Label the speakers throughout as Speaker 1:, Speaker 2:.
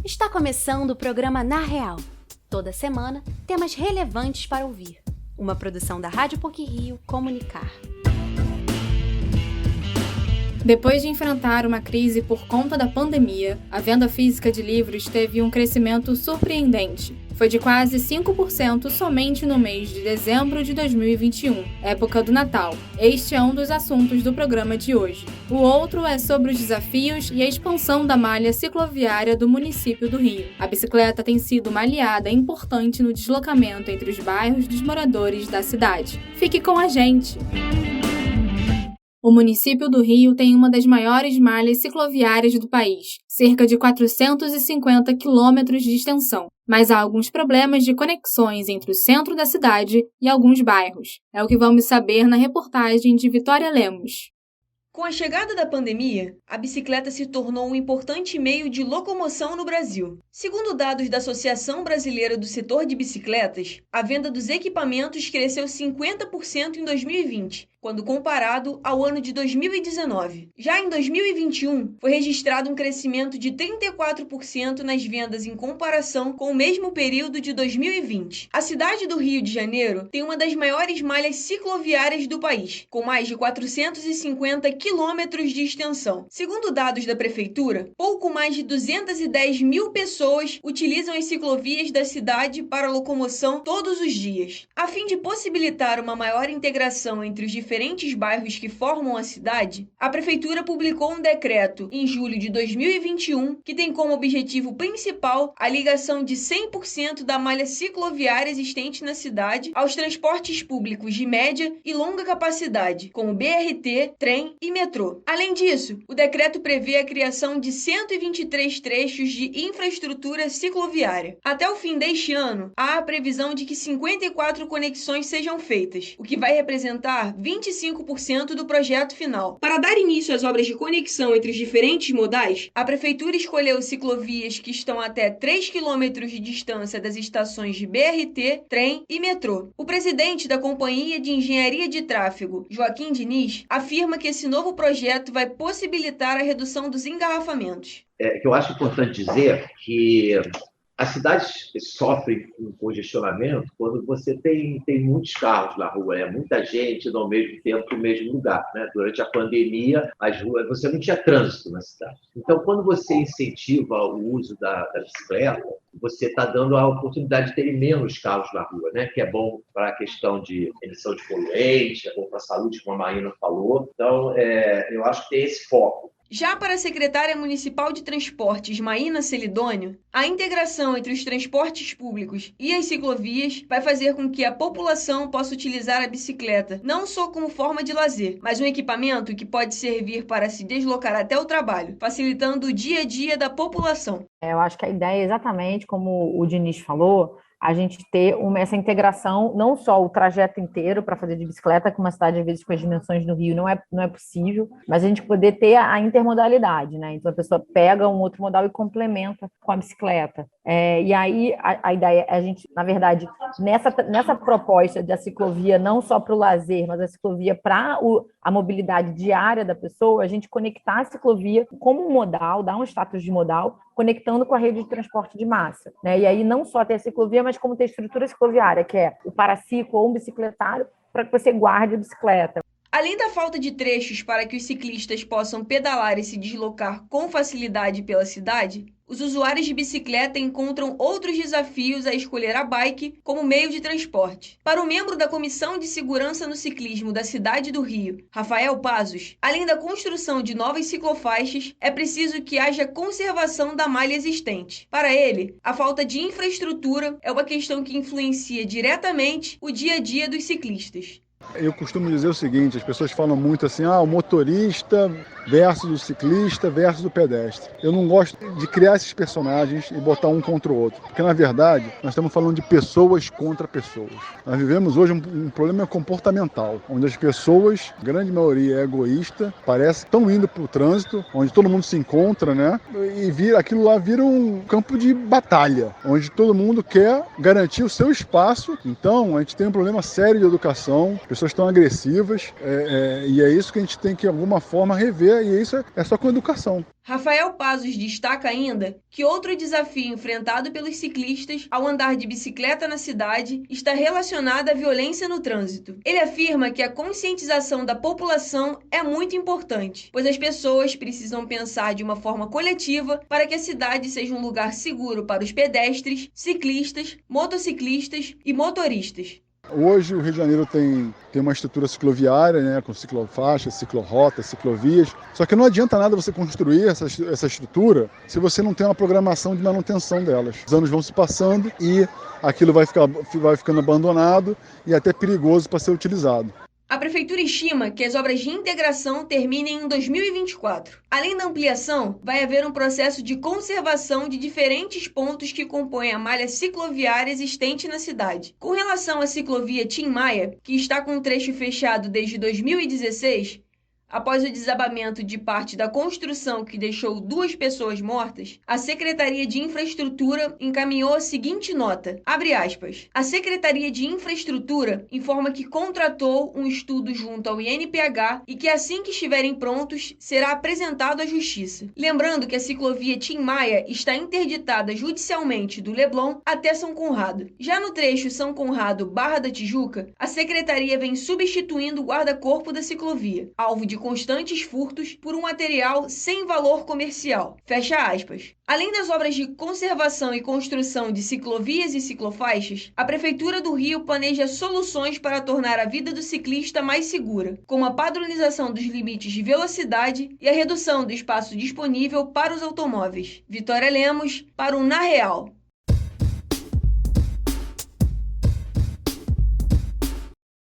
Speaker 1: Está começando o programa Na Real. Toda semana, temas relevantes para ouvir. Uma produção da Rádio PUC-Rio Comunicar.
Speaker 2: Depois de enfrentar uma crise por conta da pandemia, a venda física de livros teve um crescimento surpreendente. Foi de quase 5% somente no mês de dezembro de 2021, época do Natal. Este é um dos assuntos do programa de hoje. O outro é sobre os desafios e a expansão da malha cicloviária do município do Rio. A bicicleta tem sido uma aliada importante no deslocamento entre os bairros dos moradores da cidade. Fique com a gente! O município do Rio tem uma das maiores malhas cicloviárias do país, cerca de 450 quilômetros de extensão. Mas há alguns problemas de conexões entre o centro da cidade e alguns bairros. É o que vamos saber na reportagem de Vitória Lemos.
Speaker 3: Com a chegada da pandemia, a bicicleta se tornou um importante meio de locomoção no Brasil. Segundo dados da Associação Brasileira do Setor de Bicicletas, a venda dos equipamentos cresceu 50% em 2020, quando comparado ao ano de 2019. Já em 2021, foi registrado um crescimento de 34% nas vendas em comparação com o mesmo período de 2020. A cidade do Rio de Janeiro tem uma das maiores malhas cicloviárias do país, com mais de 450 quilômetros de extensão. Segundo dados da Prefeitura, pouco mais de 210 mil pessoas utilizam as ciclovias da cidade para locomoção todos os dias. A fim de possibilitar uma maior integração entre os diferentes bairros que formam a cidade, a Prefeitura publicou um decreto em julho de 2021 que tem como objetivo principal a ligação de 100% da malha cicloviária existente na cidade aos transportes públicos de média e longa capacidade, como BRT, trem e metrô. Além disso, o decreto prevê a criação de 123 trechos de infraestrutura cicloviária. Até o fim deste ano, há a previsão de que 54 conexões sejam feitas, o que vai representar 25% do projeto final. Para dar início às obras de conexão entre os diferentes modais, a Prefeitura escolheu ciclovias que estão até 3 km de distância das estações de BRT, trem e metrô. O presidente da Companhia de Engenharia de Tráfego, Joaquim Diniz, afirma que esse novo projeto vai possibilitar a redução dos engarrafamentos.
Speaker 4: Que eu acho importante dizer que as cidades sofrem com congestionamento quando você tem muitos carros na rua, muita gente no mesmo tempo no mesmo lugar. Durante a pandemia, as ruas, você não tinha trânsito na cidade. Então, quando você incentiva o uso da bicicleta, você está dando a oportunidade de terem menos carros na rua, que é bom para a questão de emissão de poluentes, é bom para a saúde, como a Marina falou. Então, eu acho que tem esse foco.
Speaker 3: Já para a secretária municipal de transportes, Maína Celidônio, a integração entre os transportes públicos e as ciclovias vai fazer com que a população possa utilizar a bicicleta não só como forma de lazer, mas um equipamento que pode servir para se deslocar até o trabalho, facilitando o dia a dia da população.
Speaker 5: Eu acho que a ideia é exatamente como o Diniz falou, a gente ter essa integração, não só o trajeto inteiro para fazer de bicicleta, que uma cidade, às vezes, com as dimensões do Rio não é possível, mas a gente poder ter a intermodalidade, Então, a pessoa pega um outro modal e complementa com a bicicleta. E aí, a ideia é a gente, na verdade, nessa proposta da ciclovia, não só para o lazer, mas a ciclovia para a mobilidade diária da pessoa, a gente conectar a ciclovia como um modal, dar um status de modal, conectando com a rede de transporte de massa. E aí não só ter a ciclovia, mas como ter estrutura cicloviária, que é o paraciclo ou um bicicletário, para que você guarde a bicicleta.
Speaker 3: Além da falta de trechos para que os ciclistas possam pedalar e se deslocar com facilidade pela cidade, os usuários de bicicleta encontram outros desafios a escolher a bike como meio de transporte. Para o membro da Comissão de Segurança no Ciclismo da cidade do Rio, Rafael Pazos, além da construção de novas ciclofaixas, é preciso que haja conservação da malha existente. Para ele, a falta de infraestrutura é uma questão que influencia diretamente o dia a dia dos ciclistas.
Speaker 6: Eu costumo dizer o seguinte, as pessoas falam muito assim, o motorista versus o ciclista versus o pedestre. Eu não gosto de criar esses personagens e botar um contra o outro, porque na verdade nós estamos falando de pessoas contra pessoas. Nós vivemos hoje um problema comportamental, onde as pessoas, a grande maioria é egoísta, parece que estão indo para o trânsito, onde todo mundo se encontra, e aquilo lá vira um campo de batalha, onde todo mundo quer garantir o seu espaço. Então a gente tem um problema sério de educação. pessoas estão agressivas, e é isso que a gente tem que, de alguma forma, rever, e isso é só com educação.
Speaker 3: Rafael Pazos destaca ainda que outro desafio enfrentado pelos ciclistas ao andar de bicicleta na cidade está relacionado à violência no trânsito. Ele afirma que a conscientização da população é muito importante, pois as pessoas precisam pensar de uma forma coletiva para que a cidade seja um lugar seguro para os pedestres, ciclistas, motociclistas e motoristas.
Speaker 6: Hoje o Rio de Janeiro tem uma estrutura cicloviária, né, com ciclofaixa, ciclorota, ciclovias. Só que não adianta nada você construir essa estrutura se você não tem uma programação de manutenção delas. Os anos vão se passando e aquilo vai ficando abandonado e até perigoso para ser utilizado.
Speaker 3: A Prefeitura estima que as obras de integração terminem em 2024. Além da ampliação, vai haver um processo de conservação de diferentes pontos que compõem a malha cicloviária existente na cidade. Com relação à ciclovia Tim Maia, que está com um trecho fechado desde 2016, após o desabamento de parte da construção que deixou 2 pessoas mortas, a Secretaria de Infraestrutura encaminhou a seguinte nota, abre aspas, a Secretaria de Infraestrutura informa que contratou um estudo junto ao INPH e que assim que estiverem prontos, será apresentado à Justiça. Lembrando que a ciclovia Tim Maia está interditada judicialmente do Leblon até São Conrado. Já no trecho São Conrado-Barra da Tijuca, a Secretaria vem substituindo o guarda-corpo da ciclovia, alvo de constantes furtos por um material sem valor comercial. Fecha aspas. Além das obras de conservação e construção de ciclovias e ciclofaixas, a Prefeitura do Rio planeja soluções para tornar a vida do ciclista mais segura, como a padronização dos limites de velocidade e a redução do espaço disponível para os automóveis. Vitória Lemos, para o Na Real.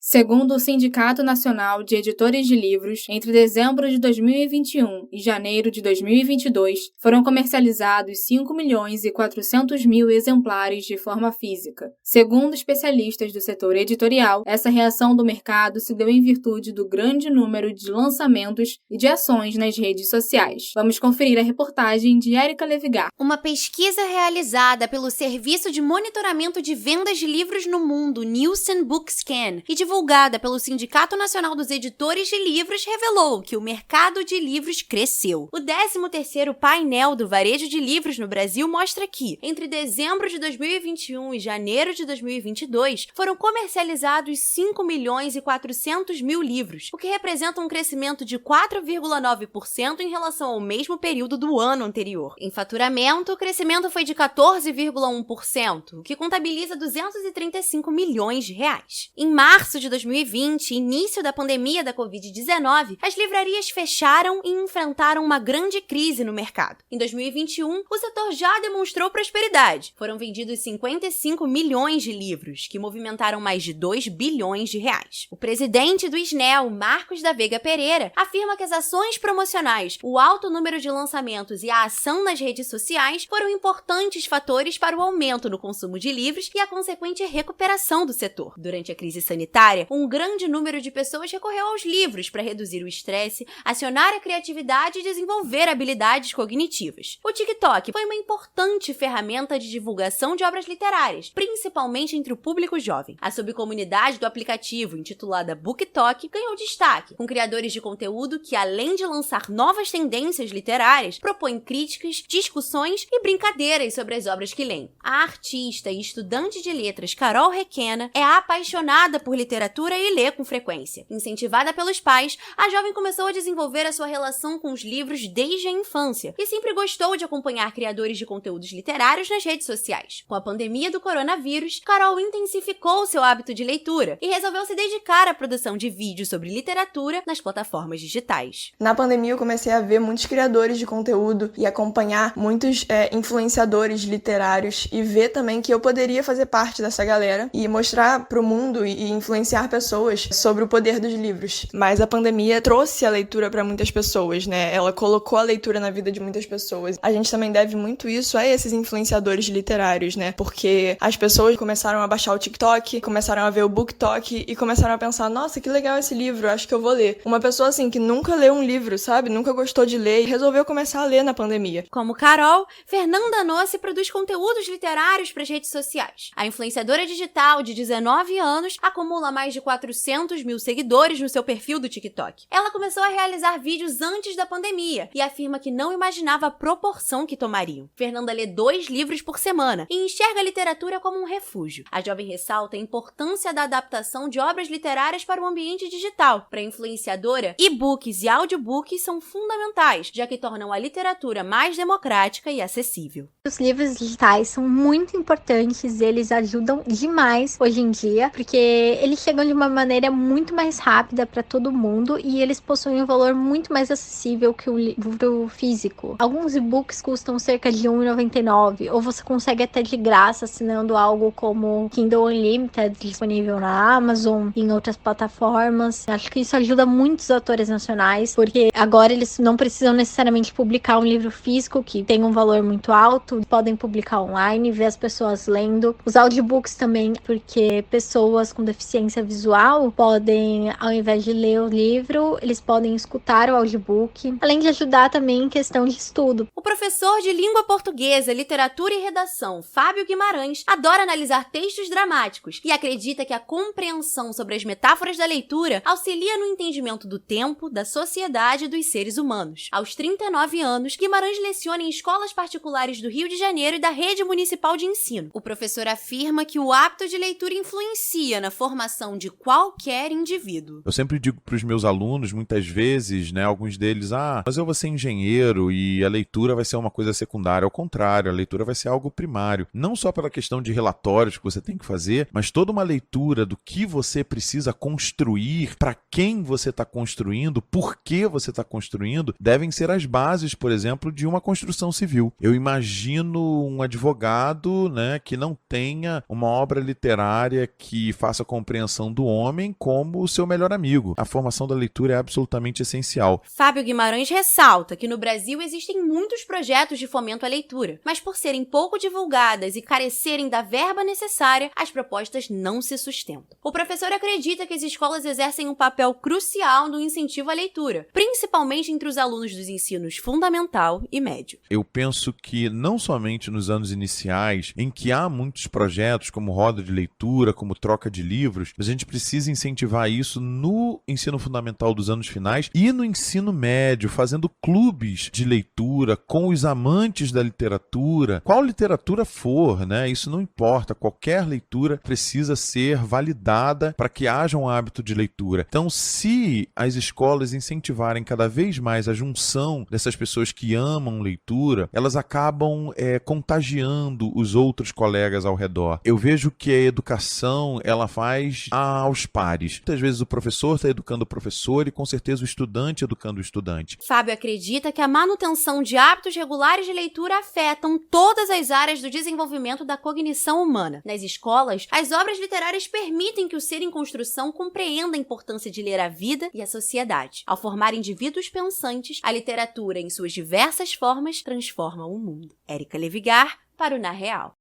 Speaker 2: Segundo o Sindicato Nacional de Editores de Livros, entre dezembro de 2021 e janeiro de 2022, foram comercializados 5.400.000 exemplares de forma física. Segundo especialistas do setor editorial, essa reação do mercado se deu em virtude do grande número de lançamentos e de ações nas redes sociais. Vamos conferir a reportagem de Érica Levigar.
Speaker 1: Uma pesquisa realizada pelo Serviço de Monitoramento de Vendas de Livros no Mundo, Nielsen Bookscan, e divulgada pelo Sindicato Nacional dos Editores de Livros, revelou que o mercado de livros cresceu. O 13º painel do varejo de livros no Brasil mostra que, entre dezembro de 2021 e janeiro de 2022, foram comercializados 5.400.000 livros, o que representa um crescimento de 4,9% em relação ao mesmo período do ano anterior. Em faturamento, o crescimento foi de 14,1%, o que contabiliza 235 milhões de reais. Em março de 2020, início da pandemia da Covid-19, as livrarias fecharam e enfrentaram uma grande crise no mercado. Em 2021, o setor já demonstrou prosperidade. Foram vendidos 55 milhões de livros, que movimentaram mais de 2 bilhões de reais. O presidente do SNEL, Marcos da Veiga Pereira, afirma que as ações promocionais, o alto número de lançamentos e a ação nas redes sociais foram importantes fatores para o aumento no consumo de livros e a consequente recuperação do setor. Durante a crise sanitária, um grande número de pessoas recorreu aos livros para reduzir o estresse, acionar a criatividade e desenvolver habilidades cognitivas. O TikTok foi uma importante ferramenta de divulgação de obras literárias, principalmente entre o público jovem. A subcomunidade do aplicativo, intitulada BookTok, ganhou destaque, com criadores de conteúdo que, além de lançar novas tendências literárias, propõem críticas, discussões e brincadeiras sobre as obras que leem. A artista e estudante de letras Carol Requena é apaixonada por literatura e lê com frequência. Incentivada pelos pais, a jovem começou a desenvolver a sua relação com os livros desde a infância e sempre gostou de acompanhar criadores de conteúdos literários nas redes sociais. Com a pandemia do coronavírus, Carol intensificou seu hábito de leitura e resolveu se dedicar à produção de vídeos sobre literatura nas plataformas digitais.
Speaker 7: Na pandemia eu comecei a ver muitos criadores de conteúdo e acompanhar muitos influenciadores literários e ver também que eu poderia fazer parte dessa galera e mostrar pro mundo e influenciar pessoas sobre o poder dos livros. Mas a pandemia trouxe a leitura para muitas pessoas, né? Ela colocou a leitura na vida de muitas pessoas. A gente também deve muito isso a esses influenciadores literários, né? Porque as pessoas começaram a baixar o TikTok, começaram a ver o BookTok e começaram a pensar, nossa, que legal esse livro, acho que eu vou ler. Uma pessoa assim que nunca leu um livro, sabe? Nunca gostou de ler e resolveu começar a ler na pandemia.
Speaker 1: Como Carol, Fernanda Nossi produz conteúdos literários para as redes sociais. A influenciadora digital de 19 anos acumula mais mais de 400 mil seguidores no seu perfil do TikTok. Ela começou a realizar vídeos antes da pandemia e afirma que não imaginava a proporção que tomariam. Fernanda lê 2 livros por semana e enxerga a literatura como um refúgio. A jovem ressalta a importância da adaptação de obras literárias para o ambiente digital. Para a influenciadora, e-books e audiobooks são fundamentais, já que tornam a literatura mais democrática e acessível.
Speaker 8: Os livros digitais são muito importantes, eles ajudam demais hoje em dia, porque eles chegam de uma maneira muito mais rápida para todo mundo e eles possuem um valor muito mais acessível que o livro físico. Alguns e-books custam cerca de R$ 1,99, ou você consegue até de graça assinando algo como Kindle Unlimited, disponível na Amazon e em outras plataformas. Acho que isso ajuda muitos autores nacionais, porque agora eles não precisam necessariamente publicar um livro físico que tem um valor muito alto, podem publicar online, ver as pessoas lendo. Os audiobooks também, porque pessoas com deficiência visual podem, ao invés de ler o livro, eles podem escutar o audiobook, além de ajudar também em questão de estudo.
Speaker 1: O professor de língua portuguesa, literatura e redação, Fábio Guimarães, adora analisar textos dramáticos e acredita que a compreensão sobre as metáforas da leitura auxilia no entendimento do tempo, da sociedade e dos seres humanos. Aos 39 anos, Guimarães leciona em escolas particulares do Rio de Janeiro e da Rede Municipal de Ensino. O professor afirma que o hábito de leitura influencia na formação de qualquer indivíduo.
Speaker 9: Eu sempre digo para os meus alunos, muitas vezes, alguns deles, mas eu vou ser engenheiro e a leitura vai ser uma coisa secundária. Ao contrário, a leitura vai ser algo primário. Não só pela questão de relatórios que você tem que fazer, mas toda uma leitura do que você precisa construir, para quem você está construindo, por que você está construindo, devem ser as bases, por exemplo, de uma construção civil. Eu imagino um advogado, que não tenha uma obra literária que faça a compreensão do homem como o seu melhor amigo. A formação da leitura é absolutamente essencial.
Speaker 1: Fábio Guimarães ressalta que no Brasil existem muitos projetos de fomento à leitura, mas por serem pouco divulgadas e carecerem da verba necessária, as propostas não se sustentam. O professor acredita que as escolas exercem um papel crucial no incentivo à leitura, principalmente entre os alunos dos ensinos fundamental e médio.
Speaker 9: Eu penso que não somente nos anos iniciais, em que há muitos projetos como roda de leitura, como troca de livros, a gente precisa incentivar isso no ensino fundamental dos anos finais e no ensino médio, fazendo clubes de leitura com os amantes da literatura, qual literatura for, isso não importa, qualquer leitura precisa ser validada para que haja um hábito de leitura. Então, se as escolas incentivarem cada vez mais a junção dessas pessoas que amam leitura, elas acabam contagiando os outros colegas ao redor. Eu vejo que a educação, ela faz aos pares. Muitas vezes o professor está educando o professor e com certeza o estudante educando o estudante.
Speaker 1: Fábio acredita que a manutenção de hábitos regulares de leitura afetam todas as áreas do desenvolvimento da cognição humana. Nas escolas, as obras literárias permitem que o ser em construção compreenda a importância de ler a vida e a sociedade. Ao formar indivíduos pensantes, a literatura, em suas diversas formas, transforma o mundo. Érica Levigar, para o Na Real.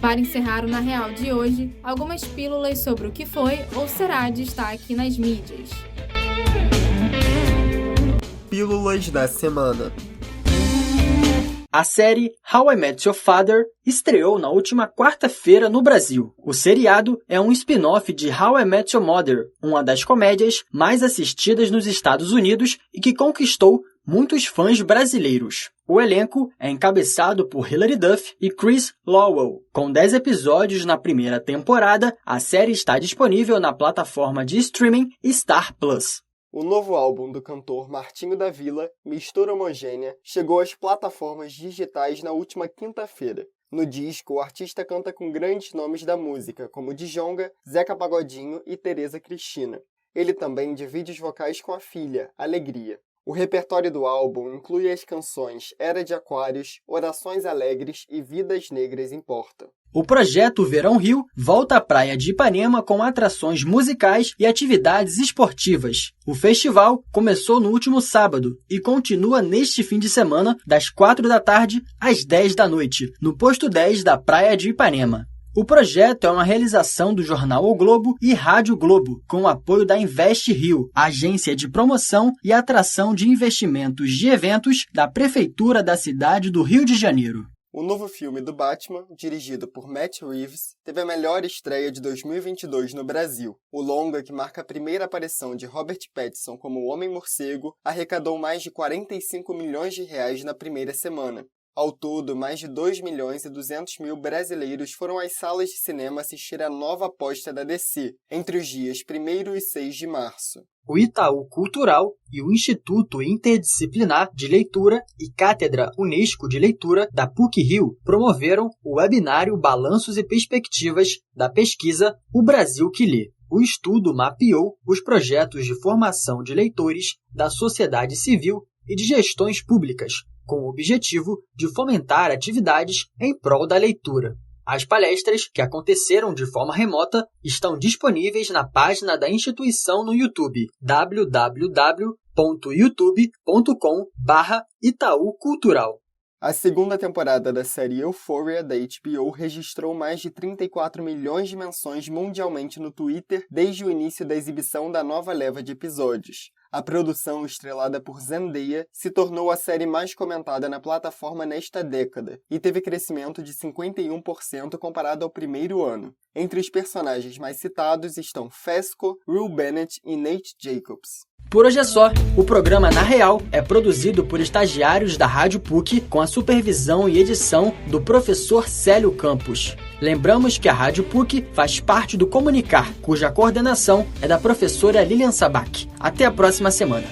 Speaker 2: Para encerrar o Na Real de hoje, algumas pílulas sobre o que foi ou será destaque nas mídias.
Speaker 10: Pílulas da semana.
Speaker 11: A série How I Met Your Father estreou na última quarta-feira no Brasil. O seriado é um spin-off de How I Met Your Mother, uma das comédias mais assistidas nos Estados Unidos e que conquistou muitos fãs brasileiros. O elenco é encabeçado por Hilary Duff e Chris Lowell. Com 10 episódios na primeira temporada, a série está disponível na plataforma de streaming Star Plus.
Speaker 10: O novo álbum do cantor Martinho da Vila, Mistura Homogênea, chegou às plataformas digitais na última quinta-feira. No disco, o artista canta com grandes nomes da música, como Djonga, Zeca Pagodinho e Tereza Cristina. Ele também divide os vocais com a filha, Alegria. O repertório do álbum inclui as canções Era de Aquários, Orações Alegres e Vidas Negras Importam.
Speaker 11: O projeto Verão Rio volta à praia de Ipanema com atrações musicais e atividades esportivas. O festival começou no último sábado e continua neste fim de semana, das 4 da tarde às 10 da noite, no posto 10 da praia de Ipanema. O projeto é uma realização do jornal O Globo e Rádio Globo, com o apoio da Invest Rio, agência de promoção e atração de investimentos de eventos da Prefeitura da cidade do Rio de Janeiro.
Speaker 10: O novo filme do Batman, dirigido por Matt Reeves, teve a melhor estreia de 2022 no Brasil. O longa, que marca a primeira aparição de Robert Pattinson como o Homem-Morcego, arrecadou mais de 45 milhões de reais na primeira semana. Ao todo, mais de 2.200.000 brasileiros foram às salas de cinema assistir a nova aposta da DC, entre os dias 1º e 6 de março.
Speaker 11: O Itaú Cultural e o Instituto Interdisciplinar de Leitura e Cátedra Unesco de Leitura da PUC-Rio promoveram o webinário Balanços e Perspectivas da pesquisa O Brasil que Lê. O estudo mapeou os projetos de formação de leitores da sociedade civil e de gestões públicas, com o objetivo de fomentar atividades em prol da leitura. As palestras, que aconteceram de forma remota, estão disponíveis na página da instituição no YouTube, www.youtube.com/Itaú Cultural.
Speaker 10: A segunda temporada da série Euphoria da HBO registrou mais de 34 milhões de menções mundialmente no Twitter desde o início da exibição da nova leva de episódios. A produção, estrelada por Zendaya, se tornou a série mais comentada na plataforma nesta década e teve crescimento de 51% comparado ao primeiro ano. Entre os personagens mais citados estão Fesco, Rue Bennett e Nate Jacobs.
Speaker 11: Por hoje é só. O programa Na Real é produzido por estagiários da Rádio PUC com a supervisão e edição do professor Célio Campos. Lembramos que a Rádio PUC faz parte do Comunicar, cuja coordenação é da professora Lilian Sabac. Até a próxima semana.